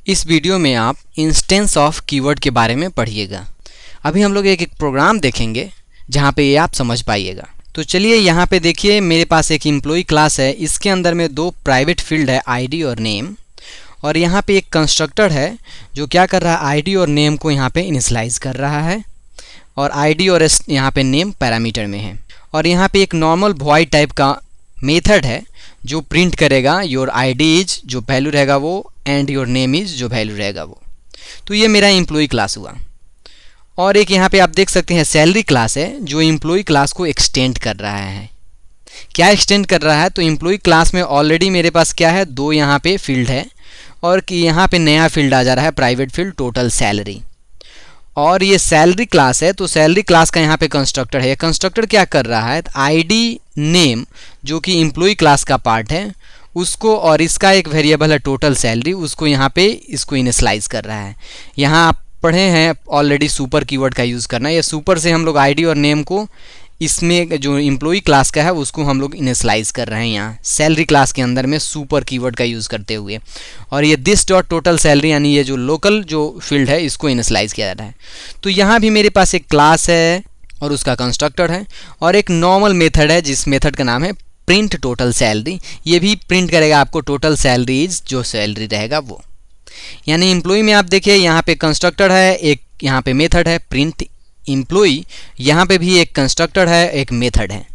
इस वीडियो में आप इंस्टेंस ऑफ कीवर्ड के बारे में पढ़िएगा। अभी हम लोग एक प्रोग्राम देखेंगे जहाँ पे ये आप समझ पाइएगा। तो चलिए यहाँ पे देखिए, मेरे पास एक एम्प्लॉय क्लास है। इसके अंदर में दो प्राइवेट फील्ड है, आईडी और नेम, और यहाँ पे एक कंस्ट्रक्टर है जो क्या कर रहा है, आईडी और नेम को यहाँ पे इनिशियलाइज कर रहा है, और आईडी और यहाँ पे नेम पैरामीटर में है। और यहाँ पे एक नॉर्मल वॉइड टाइप का मेथड है जो प्रिंट करेगा योर आईडी इज, जो वैल्यू रहेगा वो, एंड योर नेम इज, जो वैल्यू रहेगा वो। तो ये मेरा एम्प्लॉय क्लास हुआ। और एक यहाँ पे आप देख सकते हैं सैलरी क्लास है जो एम्प्लॉय क्लास को एक्सटेंड कर रहा है। क्या एक्सटेंड कर रहा है? तो एम्प्लॉय क्लास में ऑलरेडी मेरे पास क्या है, दो यहाँ पे फील्ड है, और कि यहाँ पे नया फील्ड आ जा रहा है, प्राइवेट फील्ड टोटल सैलरी। और ये सैलरी क्लास है, तो सैलरी क्लास का यहाँ पे कंस्ट्रक्टर है। कंस्ट्रक्टर क्या कर रहा है, आईडी नेम जो कि एम्प्लॉय क्लास का पार्ट है उसको, और इसका एक वेरिएबल है टोटल सैलरी, उसको यहाँ पे इसको इनिशियलाइज कर रहा है। यहाँ आप पढ़े हैं ऑलरेडी सुपर कीवर्ड का यूज़ करना। या सुपर से हम लोग आईडी और नेम को, इसमें जो एम्प्लॉय क्लास का है उसको हम लोग इनिशियलाइज कर रहे हैं यहाँ सैलरी क्लास के अंदर में सुपर कीवर्ड का यूज़ करते हुए। और ये दिस डॉट टोटल सैलरी यानी ये जो लोकल जो फील्ड है इसको इनिशियलाइज किया जा रहा है। तो यहाँ भी मेरे पास एक क्लास है और उसका कंस्ट्रक्टर है, और एक नॉर्मल मेथड है जिस मेथड का नाम है प्रिंट टोटल सैलरी। ये भी प्रिंट करेगा आपको टोटल सैलरी इज, जो सैलरी रहेगा वो। यानी एम्प्लॉय में आप देखिए यहाँ पे कंस्ट्रक्टर है, एक यहाँ पे मेथड है प्रिंट एम्प्लॉय, यहाँ पे भी एक कंस्ट्रक्टर है, एक मेथड है।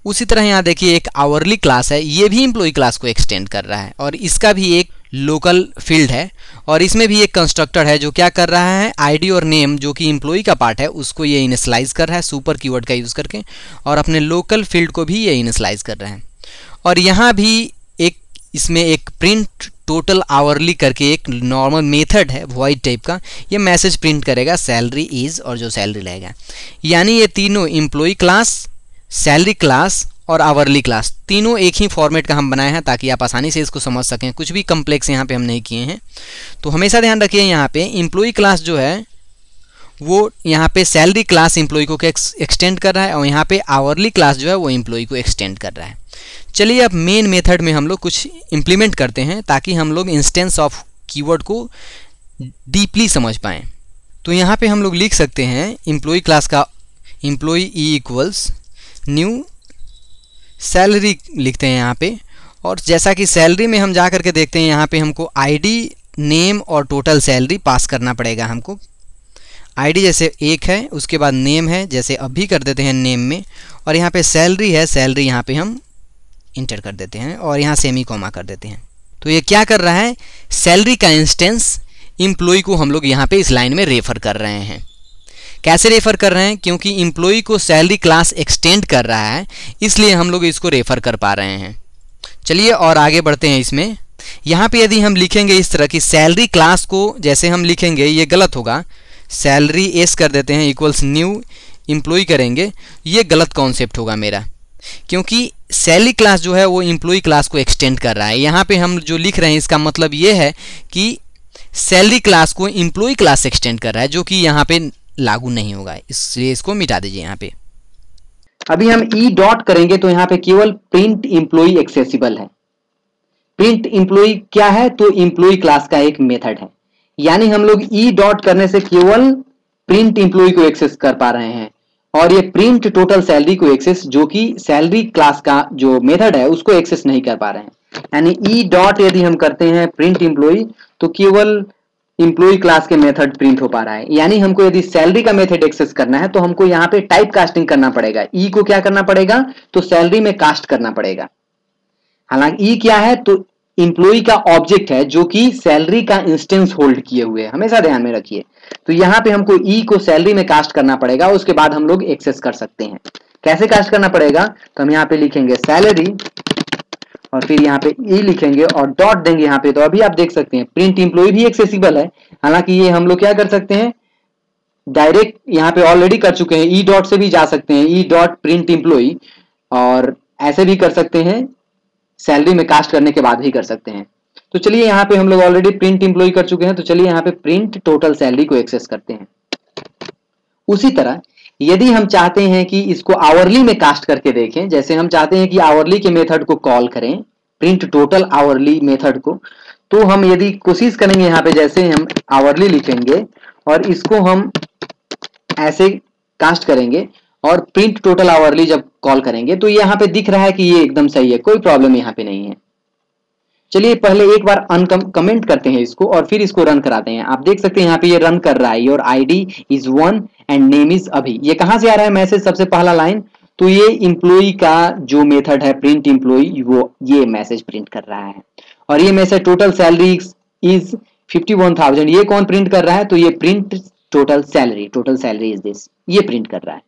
उसी तरह यहाँ देखिए एक आवरली क्लास है, ये भी एम्प्लॉय क्लास को एक्सटेंड कर रहा है, और इसका भी एक लोकल फील्ड है, और इसमें भी एक कंस्ट्रक्टर है जो क्या कर रहा है, आईडी और नेम जो कि एम्प्लॉय का पार्ट है उसको ये इनिशियलाइज कर रहा है सुपर कीवर्ड का यूज़ करके, और अपने लोकल फील्ड को भी ये इनिशियलाइज कर रहे हैं। और यहाँ भी एक इसमें एक प्रिंट टोटल आवरली करके एक नॉर्मल मेथड है वॉइड टाइप का, ये मैसेज प्रिंट करेगा सैलरी इज, और जो सैलरी रहेगा। यानी ये तीनों एम्प्लॉय क्लास, सैलरी क्लास और आवरली क्लास तीनों एक ही फॉर्मेट का हम बनाए हैं ताकि आप आसानी से इसको समझ सकें। कुछ भी कम्प्लेक्स यहाँ पे हम नहीं किए हैं। तो हमेशा ध्यान रखिए यहाँ पे एम्प्लॉय क्लास जो है वो यहाँ पे सैलरी क्लास एम्प्लॉय को एक्सटेंड कर रहा है, और यहाँ पे आवरली क्लास जो है वो एम्प्लॉय को एक्सटेंड कर रहा है। चलिए अब मेन मेथड में हम लोग कुछ इम्प्लीमेंट करते हैं ताकि हम लोग इंस्टेंस ऑफ कीवर्ड को डीपली समझ पाएँ। तो यहाँ पे हम लोग लिख सकते हैं एम्प्लॉय क्लास का employee equals new salary लिखते हैं यहाँ पे। और जैसा कि सैलरी में हम जा करके देखते हैं, यहाँ पे हमको आईडी नेम और टोटल सैलरी पास करना पड़ेगा। हमको आईडी जैसे एक है, उसके बाद नेम है जैसे अभी कर देते हैं नेम में, और यहाँ पे सैलरी है, सैलरी यहाँ पे हम इंटर कर देते हैं, और यहाँ सेमी कोमा कर देते हैं। तो ये क्या कर रहा है, सैलरी का इंस्टेंस एम्प्लॉय को हम लोग यहाँ पे इस लाइन में रेफर कर रहे हैं। कैसे रेफर कर रहे हैं? क्योंकि एम्प्लॉय को सैलरी क्लास एक्सटेंड कर रहा है, इसलिए हम लोग इसको रेफर कर पा रहे हैं। चलिए और आगे बढ़ते हैं इसमें। यहाँ पे यदि हम लिखेंगे इस तरह की सैलरी क्लास को, जैसे हम लिखेंगे ये गलत होगा, सैलरी एस कर देते हैं इक्वल्स न्यू एम्प्लॉय करेंगे, ये गलत कॉन्सेप्ट होगा मेरा, क्योंकि सैलरी क्लास जो है वो एम्प्लॉय क्लास को एक्सटेंड कर रहा है। यहाँ पे हम जो लिख रहे हैं इसका मतलब ये है कि सैलरी क्लास को एम्प्लॉय क्लास एक्सटेंड कर रहा है, जो कि यहाँ पे लागू नहीं होगा, इसलिए इसको मिटा दीजिए यहाँ पे। अभी हम ई डॉट करेंगे तो यहाँ पे केवल प्रिंट एम्प्लॉय एक्सेसिबल है। प्रिंट एम्प्लॉय क्या है? तो एम्प्लॉय क्लास का एक मेथड है। यानी हम लोग ई डॉट करने से केवल प्रिंट एम्प्लॉय को एक्सेस कर पा रहे हैं, और ये प्रिंट टोटल सैलरी को एक्सेस, जो कि सैलरी क्लास का जो मेथड है उसको एक्सेस नहीं कर पा रहे हैं। यानी ई डॉट यदि हम करते हैं प्रिंट एम्प्लॉय तो केवल एम्प्लॉय क्लास के मेथड प्रिंट हो पा रहा है। यानी हमको यदि सैलरी का मेथड एक्सेस करना है तो हमको यहाँ पे टाइप कास्टिंग करना पड़ेगा। ई को क्या करना पड़ेगा? तो सैलरी में कास्ट करना पड़ेगा। हालांकि ई क्या है? तो एम्प्लॉय का ऑब्जेक्ट है जो कि सैलरी का इंस्टेंस होल्ड किए हुए है, हमेशा ध्यान में रखिए। तो यहाँ पे हमको ई को सैलरी में कास्ट करना पड़ेगा, उसके बाद हम लोग एक्सेस कर सकते हैं। कैसे कास्ट करना पड़ेगा? तो हम यहाँ पे लिखेंगे सैलरी, और फिर यहाँ पे ई लिखेंगे और डॉट देंगे यहाँ पे। तो अभी आप देख सकते हैं प्रिंट एम्प्लॉय भी एक्सेसिबल है। हालांकि ये हम लोग क्या कर सकते हैं, डायरेक्ट यहाँ पे ऑलरेडी कर चुके हैं, ई डॉट से भी जा सकते हैं, ई डॉट प्रिंट एम्प्लॉय, और ऐसे भी कर सकते हैं, सैलरी में कास्ट करने के बाद भी कर सकते हैं। तो चलिए यहाँ पे हम लोग ऑलरेडी प्रिंट एम्प्लॉय कर चुके हैं, तो चलिए यहाँ पे प्रिंट टोटल सैलरी को एक्सेस करते हैं। उसी तरह यदि हम चाहते हैं कि इसको आवरली में कास्ट करके देखें, जैसे हम चाहते हैं कि आवरली के मेथड को कॉल करें, प्रिंट टोटल आवरली मेथड को, तो हम यदि कोशिश करेंगे यहाँ पे जैसे हम आवरली लिखेंगे और इसको हम ऐसे कास्ट करेंगे और प्रिंट टोटल आवरली जब कॉल करेंगे तो यहाँ पे दिख रहा है कि ये एकदम सही है, कोई प्रॉब्लम यहाँ पे नहीं है। चलिए पहले एक बार कमेंट करते हैं इसको और फिर इसको रन कराते हैं। आप देख सकते हैं यहाँ पे ये रन कर रहा है, your ID is 1 and name is अभी। ये कहां से आ रहा है मैसेज? सबसे पहला लाइन, तो ये इम्प्लॉई का जो मेथड है प्रिंट इम्प्लॉई, वो ये मैसेज प्रिंट कर रहा है। और ये मैसेज टोटल सैलरी इज 51,000, ये कौन प्रिंट कर रहा है? तो ये print total salary is this, ये प्रिंट कर रहा है।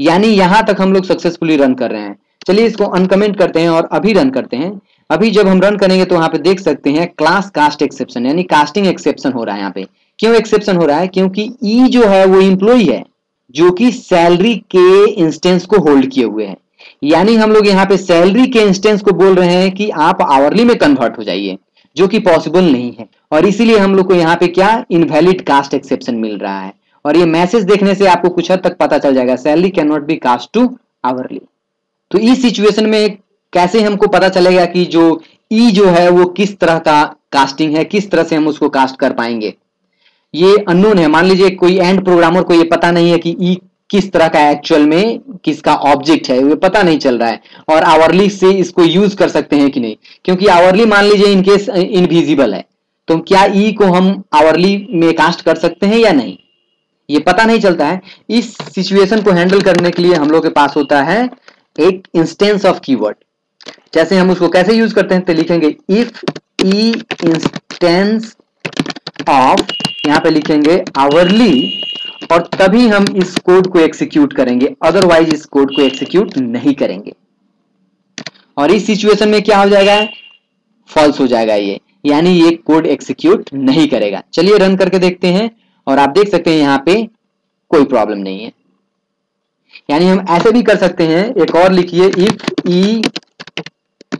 यानी यहां तक हम लोग सक्सेसफुली रन कर रहे हैं। चलिए इसको अनकमेंट करते हैं और अभी रन करते हैं। अभी जब हम रन करेंगे तो यहाँ पे देख सकते हैं क्लास कास्ट एक्सेप्शन, यानी कास्टिंग एक्सेप्शन हो रहा है यहाँ पे। क्यों एक्सेप्शन हो रहा है? क्योंकि ई जो है वो इम्प्लॉई है जो कि सैलरी के इंस्टेंस को होल्ड किए हुए है। यानी हम लोग यहाँ पे सैलरी के इंस्टेंस को बोल रहे हैं कि आप आवरली में कन्वर्ट हो जाइए, जो कि पॉसिबल नहीं है। और इसीलिए हम लोग को यहाँ पे क्या इनवैलिड कास्ट एक्सेप्शन मिल रहा है। और ये मैसेज देखने से आपको कुछ हद तक पता चल जाएगा, salary can not be cast to hourly. तो इस सिचुएशन में कैसे हमको पता चलेगा कि जो ई जो है वो किस तरह का कास्टिंग है, किस तरह से हम उसको कास्ट कर पाएंगे? ये अननोन है। मान लीजिए कोई एंड प्रोग्रामर को ये पता नहीं है कि ई किस तरह का एक्चुअल में किसका ऑब्जेक्ट है, ये पता नहीं चल रहा है। और आवरली से इसको यूज कर सकते हैं कि नहीं, क्योंकि आवरली मान लीजिए इनकेस इनविजिबल है, तो क्या ई को हम आवरली में कास्ट कर सकते हैं या नहीं, ये पता नहीं चलता है। इस सिचुएशन को हैंडल करने के लिए हम लोग के पास होता है एक इंस्टेंस ऑफ कीवर्ड। जैसे हम उसको कैसे यूज करते हैं, तो लिखेंगे इफ ई इंस्टेंस ऑफ, यहां पे लिखेंगे आवरली, और तभी हम इस कोड को एग्जीक्यूट करेंगे, अदरवाइज इस कोड को एग्जीक्यूट नहीं करेंगे। और इस सिचुएशन में क्या हो जाएगा? फॉल्स हो जाएगा ये, यानी ये कोड एग्जीक्यूट नहीं करेगा। चलिए रन करके देखते हैं और आप देख सकते हैं यहां पे कोई प्रॉब्लम नहीं है। यानी हम ऐसे भी कर सकते हैं, एक और लिखिए, if E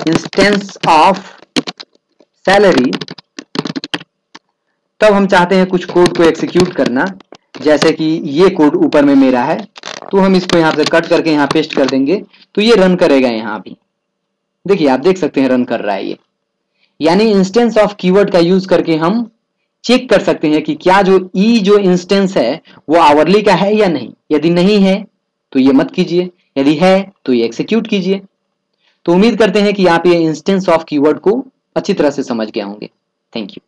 instance of salary, तब हम चाहते हैं कुछ कोड को एग्जीक्यूट करना, जैसे कि ये कोड ऊपर में मेरा है, तो हम इसको यहां से कट करके यहां पेस्ट कर देंगे, तो ये रन करेगा। यहां भी देखिए, आप देख सकते हैं रन कर रहा है ये। यानी इंस्टेंस ऑफ कीवर्ड का यूज करके हम चेक कर सकते हैं कि क्या जो ई जो इंस्टेंस है वो आवरली का है या नहीं। यदि नहीं है तो ये मत कीजिए, यदि है तो ये एक्जीक्यूट कीजिए। तो उम्मीद करते हैं कि आप ये इंस्टेंस ऑफ कीवर्ड को अच्छी तरह से समझ गए होंगे। Thank you.